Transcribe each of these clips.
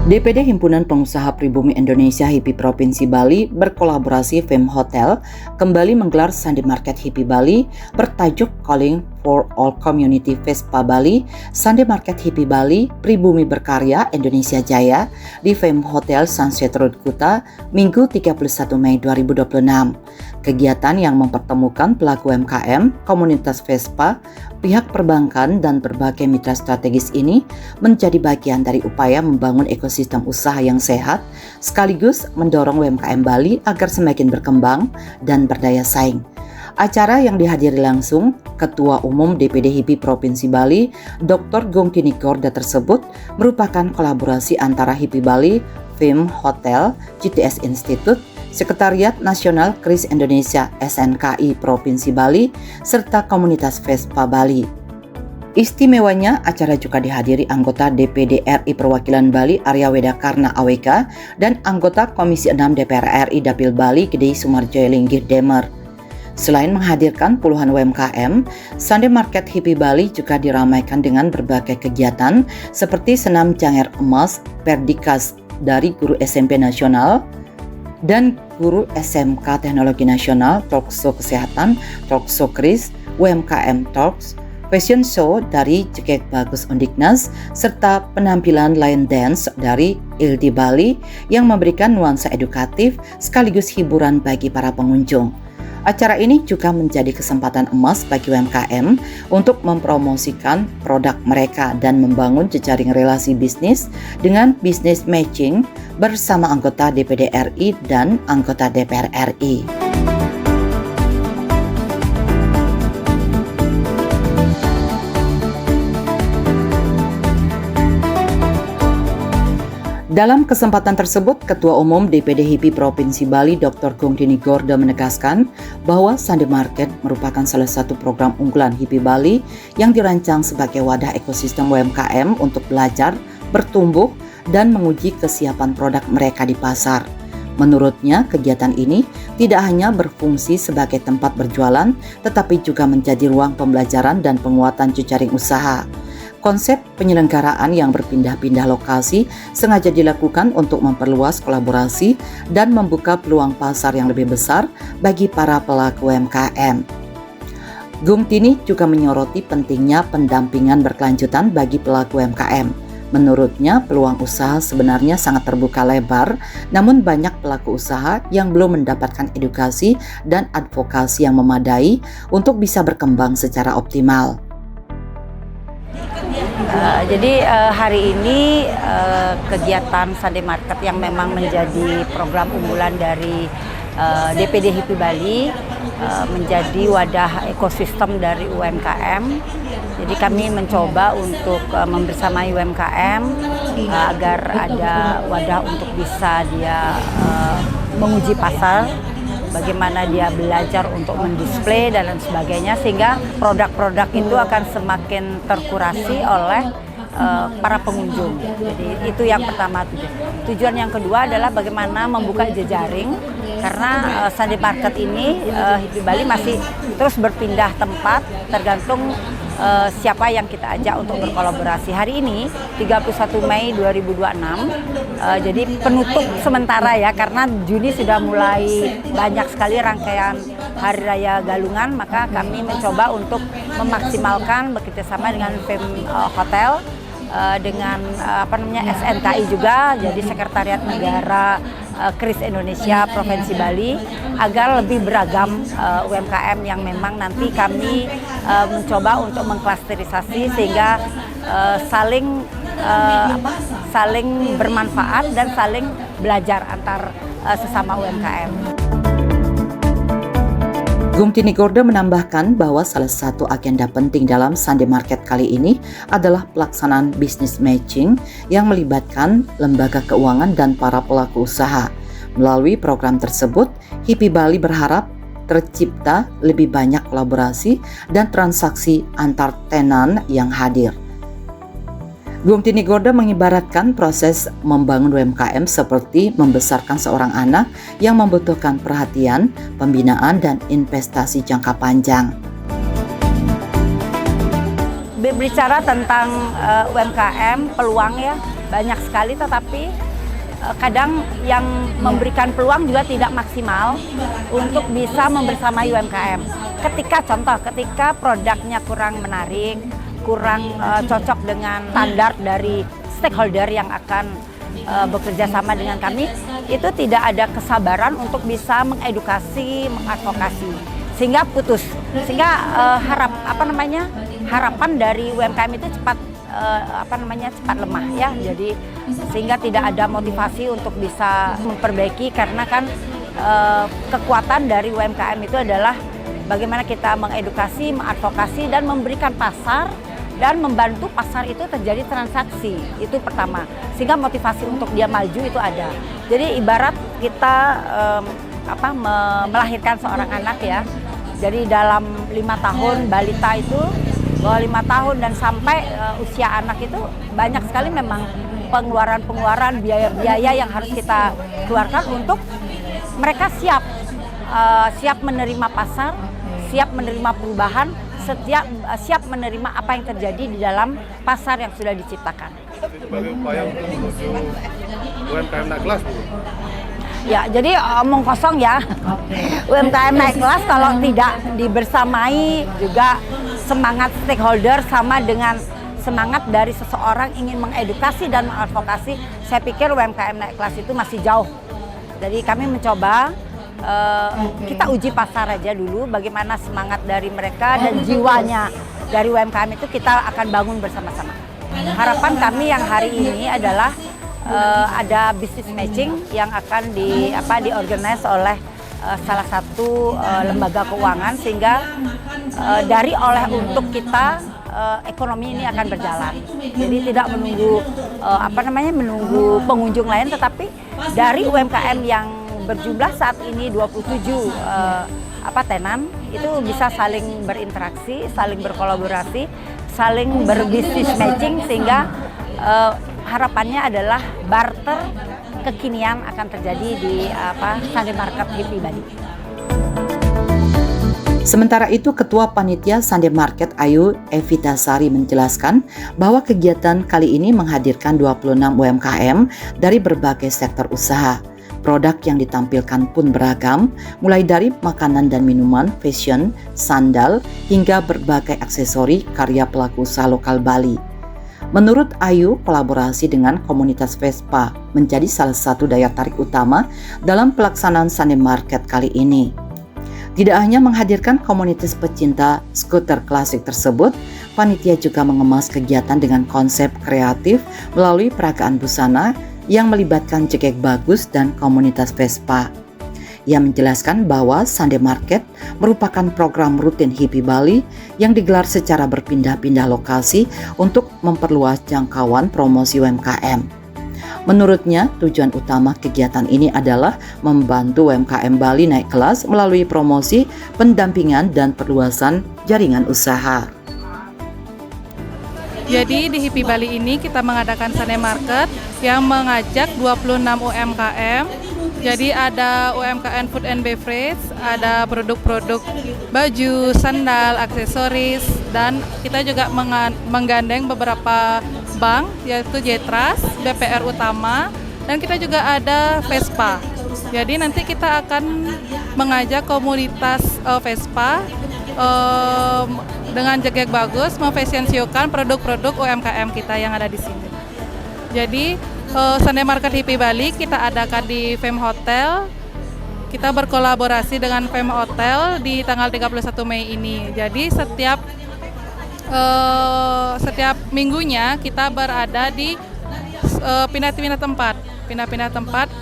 DPD Himpunan Pengusaha Pribumi Indonesia HIPI Provinsi Bali berkolaborasi Fem Hotel kembali menggelar Sunday Market HIPI Bali bertajuk Calling for All Community Vespa Bali, Sunday Market HIPI Bali, Pribumi Berkarya Indonesia Jaya di Fem Hotel Sunset Road Kuta, Minggu 31 Mei 2026. Kegiatan yang mempertemukan pelaku UMKM, komunitas Vespa, pihak perbankan, dan berbagai mitra strategis ini menjadi bagian dari upaya membangun ekosistem usaha yang sehat, sekaligus mendorong UMKM Bali agar semakin berkembang dan berdaya saing. Acara yang dihadiri langsung Ketua Umum DPD HIPI Provinsi Bali, Dr. Gongtini Gorda tersebut merupakan kolaborasi antara HIPI Bali, Fem Hotel, GTS Institute, Sekretariat Nasional KRIS Indonesia SNKI Provinsi Bali, serta komunitas Vespa Bali. Istimewanya, acara juga dihadiri anggota DPD RI Perwakilan Bali Arya Wedakarna AWK dan anggota Komisi 6 DPR RI Dapil Bali Gede Sumarjoyo Linggih Demer. Selain menghadirkan puluhan UMKM, Sunday Market HIPI Bali juga diramaikan dengan berbagai kegiatan seperti senam Janger Emas Perdikas dari guru SMP nasional dan guru SMK Teknologi Nasional, Talkshow Kesehatan, Talkshow KRIS, UMKM Talks, Fashion Show dari Cekek Bagus Undiknas, serta penampilan line dance dari Ildi Bali yang memberikan nuansa edukatif sekaligus hiburan bagi para pengunjung. Acara ini juga menjadi kesempatan emas bagi UMKM untuk mempromosikan produk mereka dan membangun jejaring relasi bisnis dengan business matching bersama anggota DPD RI dan anggota DPR RI. Dalam kesempatan tersebut, Ketua Umum DPD HIPI Provinsi Bali Dr. Gongtini Gorda menegaskan bahwa Sunday Market merupakan salah satu program unggulan HIPI Bali yang dirancang sebagai wadah ekosistem UMKM untuk belajar, bertumbuh, dan menguji kesiapan produk mereka di pasar. Menurutnya, kegiatan ini tidak hanya berfungsi sebagai tempat berjualan, tetapi juga menjadi ruang pembelajaran dan penguatan jejaring usaha. Konsep penyelenggaraan yang berpindah-pindah lokasi sengaja dilakukan untuk memperluas kolaborasi dan membuka peluang pasar yang lebih besar bagi para pelaku UMKM. Gongtini juga menyoroti pentingnya pendampingan berkelanjutan bagi pelaku UMKM. Menurutnya, peluang usaha sebenarnya sangat terbuka lebar, namun banyak pelaku usaha yang belum mendapatkan edukasi dan advokasi yang memadai untuk bisa berkembang secara optimal. Jadi hari ini kegiatan Sunday Market yang memang menjadi program unggulan dari DPD HIPI Bali menjadi wadah ekosistem dari UMKM. Jadi kami mencoba untuk membersamai UMKM agar ada wadah untuk bisa dia menguji pasar, bagaimana dia belajar untuk mendisplay dan lain sebagainya, sehingga produk-produk itu akan semakin terkurasi oleh para pengunjung. Jadi itu yang pertama tujuan. Tujuan yang kedua adalah bagaimana membuka jejaring, karena Sunday Market ini HIPI Bali masih terus berpindah tempat tergantung siapa yang kita ajak untuk berkolaborasi. Hari ini 31 Mei 2026 jadi penutup sementara ya, karena Juni sudah mulai banyak sekali rangkaian Hari Raya Galungan, maka kami mencoba untuk memaksimalkan bekerjasama dengan Fem Hotel, dengan SNKI juga, jadi Sekretariat Negara KRIS Indonesia Provinsi Bali, agar lebih beragam UMKM yang memang nanti kami mencoba untuk mengklasterisasi sehingga saling bermanfaat dan saling belajar antar sesama UMKM. Gongtini Gorda menambahkan bahwa salah satu agenda penting dalam Sunday Market kali ini adalah pelaksanaan business matching yang melibatkan lembaga keuangan dan para pelaku usaha. Melalui program tersebut, HIPI Bali berharap tercipta lebih banyak kolaborasi dan transaksi antar tenan yang hadir. Gongtini Gorda mengibaratkan proses membangun UMKM seperti membesarkan seorang anak yang membutuhkan perhatian, pembinaan, dan investasi jangka panjang. Berbicara tentang UMKM, peluang ya banyak sekali, tetapi kadang yang memberikan peluang juga tidak maksimal untuk bisa membersamai UMKM. Ketika produknya kurang menarik, kurang cocok dengan standar dari stakeholder yang akan bekerja sama dengan kami, itu tidak ada kesabaran untuk bisa mengedukasi, mengadvokasi, sehingga putus. Sehingga harapan dari UMKM itu cepat lemah ya. Jadi sehingga tidak ada motivasi untuk bisa memperbaiki, karena kan kekuatan dari UMKM itu adalah bagaimana kita mengedukasi, mengadvokasi, dan memberikan pasar dan membantu pasar itu terjadi transaksi. Itu pertama, sehingga motivasi untuk dia maju itu ada. Jadi ibarat kita melahirkan seorang anak ya. Jadi dalam 5 tahun balita itu, bahwa 5 tahun dan sampai usia anak itu banyak sekali memang pengeluaran biaya yang harus kita keluarkan untuk mereka siap menerima pasar, siap menerima perubahan, siap menerima apa yang terjadi di dalam pasar yang sudah diciptakan. Sebagai upaya untuk menuju UMKM naik kelas, Bu. Ya, jadi omong kosong ya. UMKM naik kelas kalau tidak dibersamai juga semangat stakeholder sama dengan semangat dari seseorang ingin mengedukasi dan mengadvokasi, saya pikir UMKM naik kelas itu masih jauh. Jadi kami mencoba, kita uji pasar aja dulu, bagaimana semangat dari mereka dan jiwanya dari UMKM itu kita akan bangun bersama-sama. Harapan kami yang hari ini adalah ada business matching yang akan diorganize oleh salah satu lembaga keuangan, sehingga untuk kita ekonomi ini akan berjalan. Jadi tidak menunggu menunggu pengunjung lain, tetapi dari UMKM yang berjumlah saat ini 27 tenan itu bisa saling berinteraksi, saling berkolaborasi, saling berbisnis matching, sehingga harapannya adalah barter kekinian akan terjadi di Sunday Market HIPI Bali. Sementara itu, Ketua Panitia Sunday Market Ayu Evita Sari menjelaskan bahwa kegiatan kali ini menghadirkan 26 UMKM dari berbagai sektor usaha. Produk yang ditampilkan pun beragam, mulai dari makanan dan minuman, fashion, sandal, hingga berbagai aksesori karya pelaku usaha lokal Bali. Menurut Ayu, kolaborasi dengan komunitas Vespa menjadi salah satu daya tarik utama dalam pelaksanaan Sunday Market kali ini. Tidak hanya menghadirkan komunitas pecinta skuter klasik tersebut, panitia juga mengemas kegiatan dengan konsep kreatif melalui peragaan busana yang melibatkan jegek bagus dan komunitas Vespa. Ia menjelaskan bahwa Sunday Market merupakan program rutin HIPI Bali yang digelar secara berpindah-pindah lokasi untuk memperluas jangkauan promosi UMKM. Menurutnya, tujuan utama kegiatan ini adalah membantu UMKM Bali naik kelas melalui promosi, pendampingan, dan perluasan jaringan usaha. Jadi di HIPI Bali ini kita mengadakan Sunday Market yang mengajak 26 UMKM. Jadi ada UMKM Food and Beverage, ada produk-produk baju, sandal, aksesoris, dan kita juga menggandeng beberapa bank, yaitu Jetras, BPR Utama, dan kita juga ada Vespa. Jadi nanti kita akan mengajak komunitas Vespa dengan jegek bagus memfashion-siokan produk-produk UMKM kita yang ada di sini. Jadi Sunday Market HIPI Bali kita adakan di Fem Hotel. Kita berkolaborasi dengan Fem Hotel di tanggal 31 Mei ini. Jadi setiap minggunya kita berada di pindah-pindah tempat.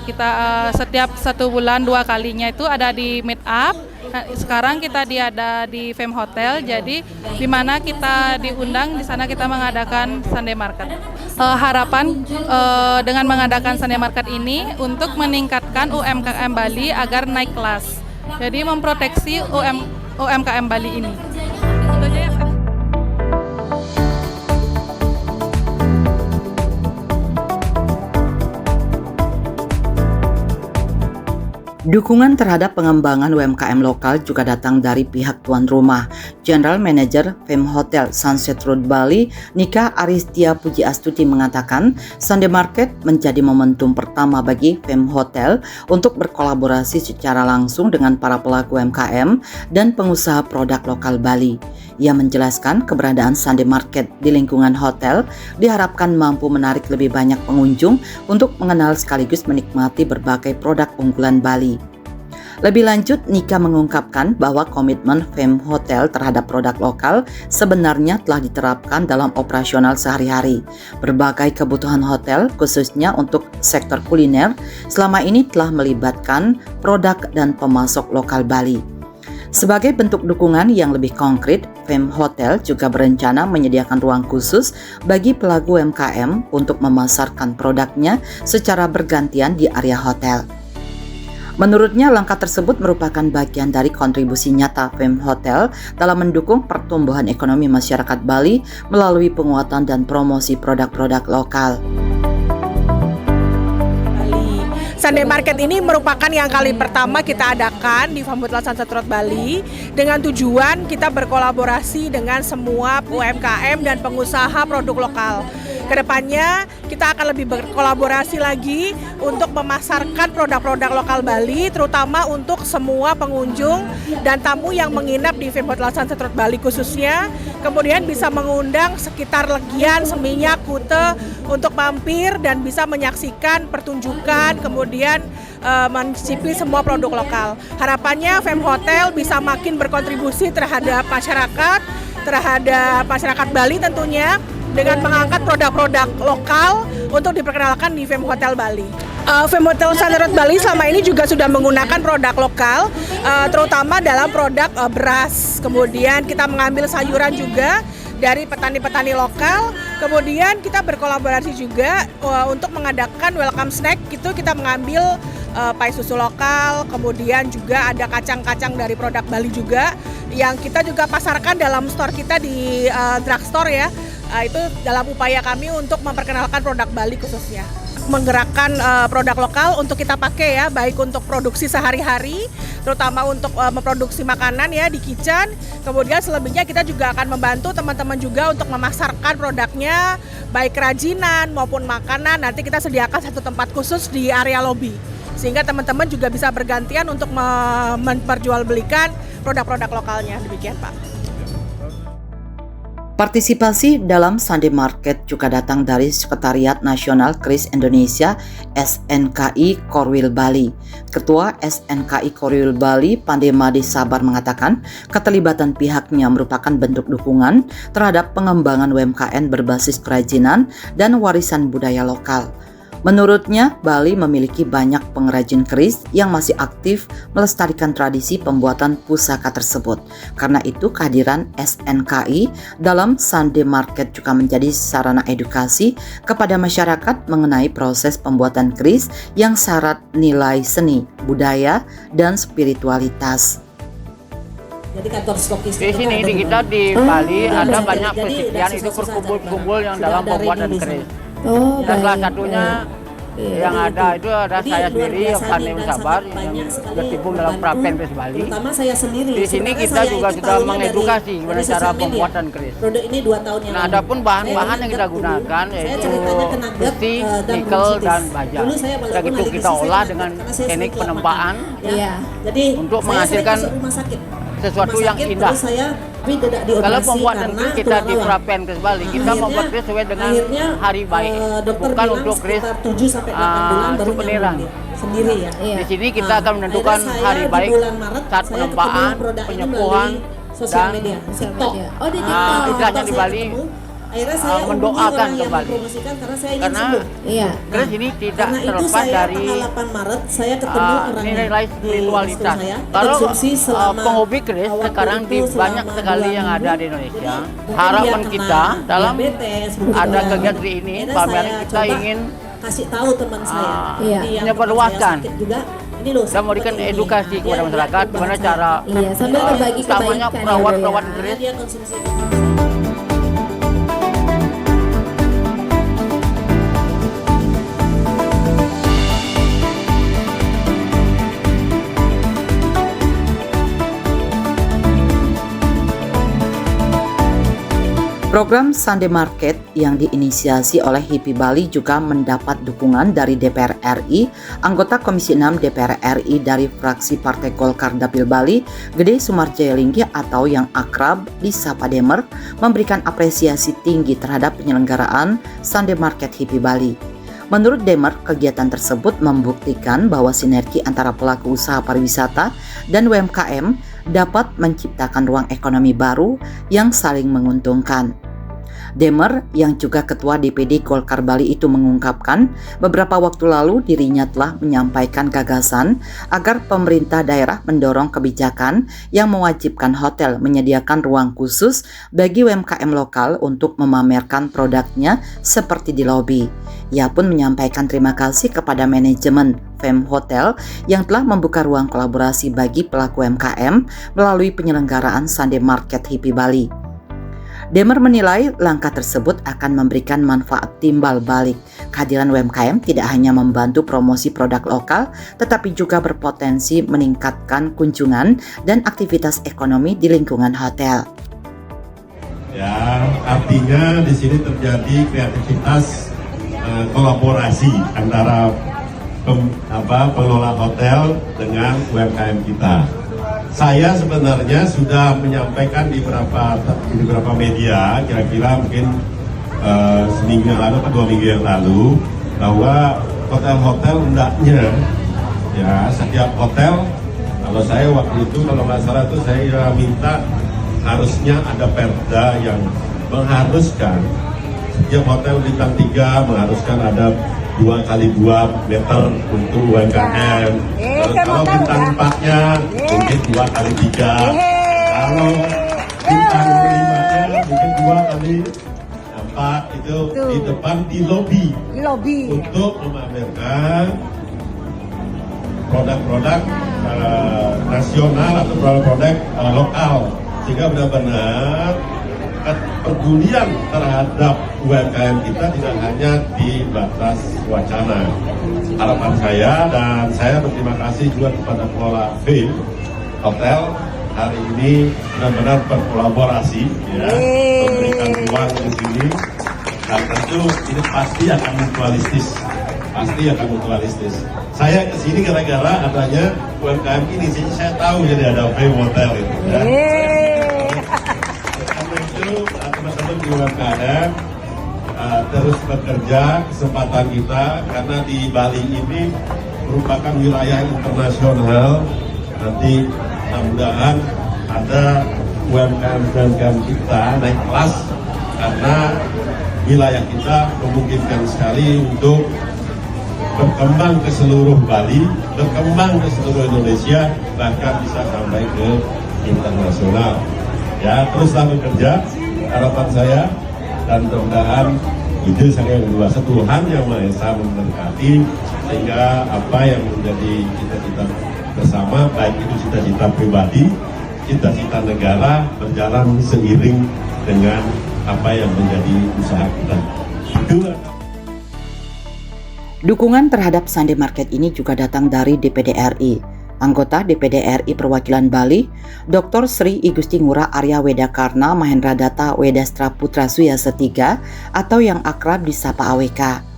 Kita setiap 1 bulan 2 kalinya itu ada di meet up. Nah, sekarang kita ada di Fem Hotel, jadi di mana kita diundang, di sana kita mengadakan Sunday Market. Harapan dengan mengadakan Sunday Market ini untuk meningkatkan UMKM Bali agar naik kelas. Jadi memproteksi UMKM Bali ini. Itu aja ya. Dukungan terhadap pengembangan UMKM lokal juga datang dari pihak tuan rumah. General Manager Fem Hotel Sunset Road Bali, Nika Aristia Pujiastuti mengatakan, Sunday Market menjadi momentum pertama bagi Fem Hotel untuk berkolaborasi secara langsung dengan para pelaku UMKM dan pengusaha produk lokal Bali. Ia menjelaskan keberadaan Sunday Market di lingkungan hotel diharapkan mampu menarik lebih banyak pengunjung untuk mengenal sekaligus menikmati berbagai produk unggulan Bali. Lebih lanjut, Nika mengungkapkan bahwa komitmen Fem Hotel terhadap produk lokal sebenarnya telah diterapkan dalam operasional sehari-hari. Berbagai kebutuhan hotel, khususnya untuk sektor kuliner, selama ini telah melibatkan produk dan pemasok lokal Bali. Sebagai bentuk dukungan yang lebih konkret, Fem Hotel juga berencana menyediakan ruang khusus bagi pelaku UMKM untuk memasarkan produknya secara bergantian di area hotel. Menurutnya, langkah tersebut merupakan bagian dari kontribusi nyata Fem Hotel dalam mendukung pertumbuhan ekonomi masyarakat Bali melalui penguatan dan promosi produk-produk lokal. Sunday Market ini merupakan yang kali pertama kita adakan di Fem Hotel Sunset Road Bali dengan tujuan kita berkolaborasi dengan semua UMKM dan pengusaha produk lokal. Kedepannya kita akan lebih berkolaborasi lagi untuk memasarkan produk-produk lokal Bali, terutama untuk semua pengunjung dan tamu yang menginap di Fem Hotel Sunset Road Bali khususnya. Kemudian bisa mengundang sekitar Legian, Seminyak, Kute untuk mampir dan bisa menyaksikan pertunjukan, kemudian mencicipi semua produk lokal. Harapannya Fem Hotel bisa makin berkontribusi terhadap masyarakat Bali tentunya, dengan mengangkat produk-produk lokal untuk diperkenalkan di Fem Hotel Bali. Fem Hotel Sunset Road Bali selama ini juga sudah menggunakan produk lokal, terutama dalam produk beras. Kemudian kita mengambil sayuran juga dari petani-petani lokal. Kemudian kita berkolaborasi juga untuk mengadakan welcome snack. Gitu kita mengambil pai susu lokal, kemudian juga ada kacang-kacang dari produk Bali juga yang kita juga pasarkan dalam store kita di drugstore ya. Itu dalam upaya kami untuk memperkenalkan produk Bali khususnya. Menggerakkan produk lokal untuk kita pakai ya, baik untuk produksi sehari-hari, terutama untuk memproduksi makanan ya di kitchen. Kemudian selebihnya kita juga akan membantu teman-teman juga untuk memasarkan produknya, baik kerajinan maupun makanan. Nanti kita sediakan satu tempat khusus di area lobby, sehingga teman-teman juga bisa bergantian untuk memperjualbelikan produk-produk lokalnya. Demikian Pak. Partisipasi dalam Sunday Market juga datang dari Sekretariat Nasional KRIS Indonesia SNKI Korwil Bali. Ketua SNKI Korwil Bali, Pandemadi Sabar mengatakan keterlibatan pihaknya merupakan bentuk dukungan terhadap pengembangan UMKM berbasis kerajinan dan warisan budaya lokal. Menurutnya, Bali memiliki banyak pengrajin keris yang masih aktif melestarikan tradisi pembuatan pusaka tersebut. Karena itu, kehadiran SNKI dalam Sunday Market juga menjadi sarana edukasi kepada masyarakat mengenai proses pembuatan keris yang syarat nilai seni, budaya, dan spiritualitas. Jadi kantor stokis di sini di kita di Bali ada banyak persisian itu berkumpul-kumpul yang dalam pembuatan keris. Dan salah satunya yang ada itu ada saya sendiri yang Pandai Sabar yang berkecimpung dalam Prapen Keris Bali. Di sini kita juga sudah mengedukasi gimana cara pembuatan keris. Nah, adapun bahan-bahan yang kita gunakan yaitu besi, nikel, dan baja. Dan itu kita olah dengan teknik penempaan untuk menghasilkan sesuatu yang indah. Kalau pembuatan keris kita di Prapen Keris Bali, kita membuat keris sesuai dengan hari baik, bukan untuk keris suveniran. Di sini kita akan menentukan hari baik saat penempaan, penyepuhan, dan istilahnya di Bali mendoakan kembali, karena keris ini tidak terlepas dari nilai spiritualitas. Kalau penghobi keris sekarang di banyak sekali yang ada di Indonesia, harapan kita dalam ada kegiatan ini, pameran kita ingin kasih tahu teman saya menyebarluaskan dan memberikan edukasi kepada masyarakat bagaimana cara utamanya perawat keris. Program Sunday Market yang diinisiasi oleh HIPI Bali juga mendapat dukungan dari DPR RI, anggota Komisi 6 DPR RI dari fraksi Partai Golkar Dapil Bali, Gede Sumarjayalinggi atau yang akrab disapa Demer, memberikan apresiasi tinggi terhadap penyelenggaraan Sunday Market HIPI Bali. Menurut Demer, kegiatan tersebut membuktikan bahwa sinergi antara pelaku usaha pariwisata dan UMKM dapat menciptakan ruang ekonomi baru yang saling menguntungkan. Demer yang juga ketua DPD Golkar Bali itu mengungkapkan beberapa waktu lalu dirinya telah menyampaikan gagasan agar pemerintah daerah mendorong kebijakan yang mewajibkan hotel menyediakan ruang khusus bagi UMKM lokal untuk memamerkan produknya seperti di lobi. Ia pun menyampaikan terima kasih kepada manajemen Fem Hotel yang telah membuka ruang kolaborasi bagi pelaku UMKM melalui penyelenggaraan Sunday Market HIPI Bali. Demer menilai langkah tersebut akan memberikan manfaat timbal balik. Kehadiran UMKM tidak hanya membantu promosi produk lokal, tetapi juga berpotensi meningkatkan kunjungan dan aktivitas ekonomi di lingkungan hotel. Ya, artinya di sini terjadi kreativitas kolaborasi antara pengelola hotel dengan UMKM kita. Saya sebenarnya sudah menyampaikan di beberapa media, kira-kira mungkin seminggu yang lalu atau 2 minggu yang lalu, bahwa hotel-hotel hendaknya, ya setiap hotel, kalau saya waktu itu kalau nggak salah itu saya minta harusnya ada perda yang mengharuskan setiap hotel bintang 3 mengharuskan ada 2x2 meter untuk UMKM. Kalau bintang 4-nya mungkin 2x3. Kalau bintang 5-nya mungkin 2x4 itu di depan di lobi untuk memamerkan produk-produk nasional atau produk-produk lokal, sehingga benar-benar kepedulian terhadap UMKM kita tidak hanya di batas wacana. Harapan saya, dan saya berterima kasih juga kepada pengelola Fem Hotel hari ini benar-benar berkolaborasi, ya, memberikan ruang di sini, dan tentu ini pasti akan mutualistis. Saya kesini gara-gara adanya UMKM ini, saya tahu jadi ada Fem Hotel itu. Ya. Teman-teman di UMKM terus bekerja, kesempatan kita karena di Bali ini merupakan wilayah internasional. Nanti mudah-mudahan ada UMKM kita naik kelas karena wilayah kita memungkinkan sekali untuk berkembang ke seluruh Bali, berkembang ke seluruh Indonesia, bahkan bisa sampai ke internasional. Ya, teruslah bekerja, harapan saya, dan mudah-mudahan ide saya yang luas, Tuhan yang Maha Esa memberkati, sehingga apa yang menjadi cita-cita bersama, baik itu cita-cita pribadi, cita-cita negara, berjalan seiring dengan apa yang menjadi usaha kita. Dukungan terhadap Sunday Market ini juga datang dari DPD RI. Anggota DPD RI Perwakilan Bali, Dr. Sri I Gusti Ngurah Arya Wedakarna Mahendra Data Wedastra Putra Suyasa III atau yang akrab disapa AWK.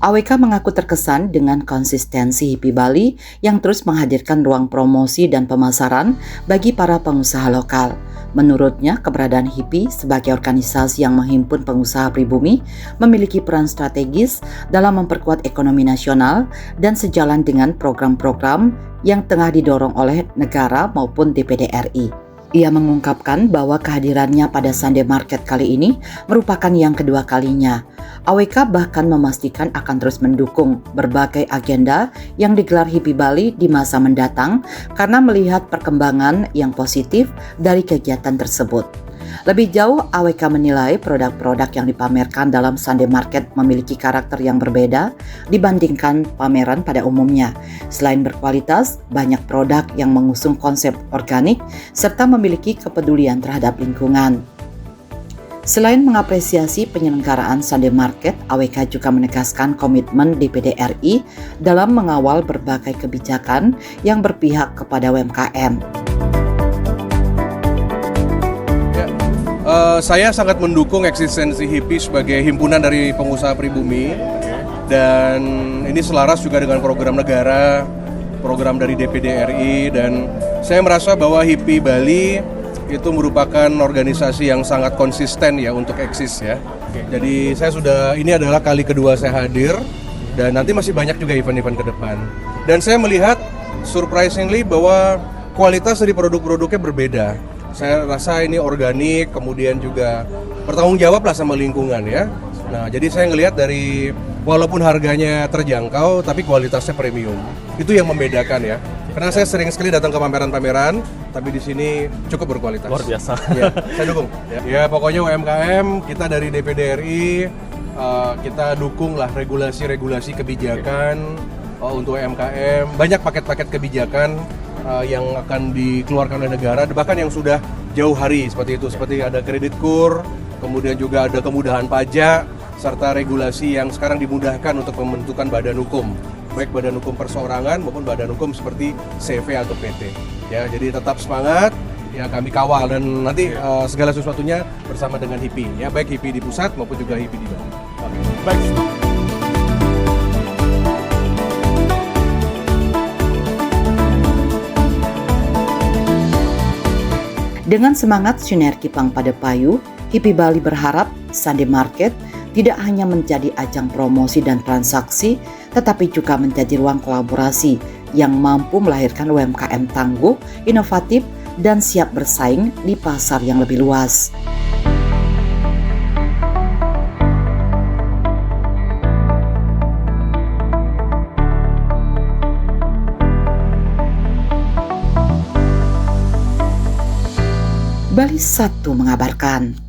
AWK mengaku terkesan dengan konsistensi HIPI Bali yang terus menghadirkan ruang promosi dan pemasaran bagi para pengusaha lokal. Menurutnya, keberadaan HIPI sebagai organisasi yang menghimpun pengusaha pribumi memiliki peran strategis dalam memperkuat ekonomi nasional dan sejalan dengan program-program yang tengah didorong oleh negara maupun DPD RI. Ia mengungkapkan bahwa kehadirannya pada Sunday Market kali ini merupakan yang kedua kalinya. AWK bahkan memastikan akan terus mendukung berbagai agenda yang digelar HIPI Bali di masa mendatang karena melihat perkembangan yang positif dari kegiatan tersebut. Lebih jauh, AWK menilai produk-produk yang dipamerkan dalam Sunday Market memiliki karakter yang berbeda dibandingkan pameran pada umumnya. Selain berkualitas, banyak produk yang mengusung konsep organik serta memiliki kepedulian terhadap lingkungan. Selain mengapresiasi penyelenggaraan Sunday Market, AWK juga menegaskan komitmen DPD RI dalam mengawal berbagai kebijakan yang berpihak kepada UMKM. Saya sangat mendukung eksistensi HIPI sebagai himpunan dari pengusaha pribumi, dan ini selaras juga dengan program negara, program dari DPD RI, dan saya merasa bahwa HIPI Bali itu merupakan organisasi yang sangat konsisten ya untuk eksis ya. Jadi ini adalah kali kedua saya hadir, dan nanti masih banyak juga event-event ke depan. Dan saya melihat surprisingly bahwa kualitas dari produk-produknya berbeda. Saya rasa ini organik, kemudian juga bertanggung jawab lah sama lingkungan ya. Nah, jadi saya ngelihat dari walaupun harganya terjangkau, tapi kualitasnya premium. Itu yang membedakan ya. Karena saya sering sekali datang ke pameran-pameran, tapi di sini cukup berkualitas. Luar biasa. Ya, saya dukung. Ya, pokoknya UMKM kita dari DPD RI kita dukung lah regulasi-regulasi kebijakan untuk UMKM. Banyak paket-paket kebijakan yang akan dikeluarkan oleh negara, bahkan yang sudah jauh hari seperti itu, seperti ada kredit kur, kemudian juga ada kemudahan pajak, serta regulasi yang sekarang dimudahkan untuk pembentukan badan hukum, baik badan hukum perseorangan maupun badan hukum seperti CV atau PT. Ya, jadi tetap semangat, ya kami kawal, dan nanti segala sesuatunya bersama dengan HIPI, ya baik HIPI di pusat maupun juga HIPI di Bali. Baik. Dengan semangat sinergi Pangpadapayu, HIPI Bali berharap Sunday Market tidak hanya menjadi ajang promosi dan transaksi, tetapi juga menjadi ruang kolaborasi yang mampu melahirkan UMKM tangguh, inovatif, dan siap bersaing di pasar yang lebih luas. Bali 1 mengabarkan.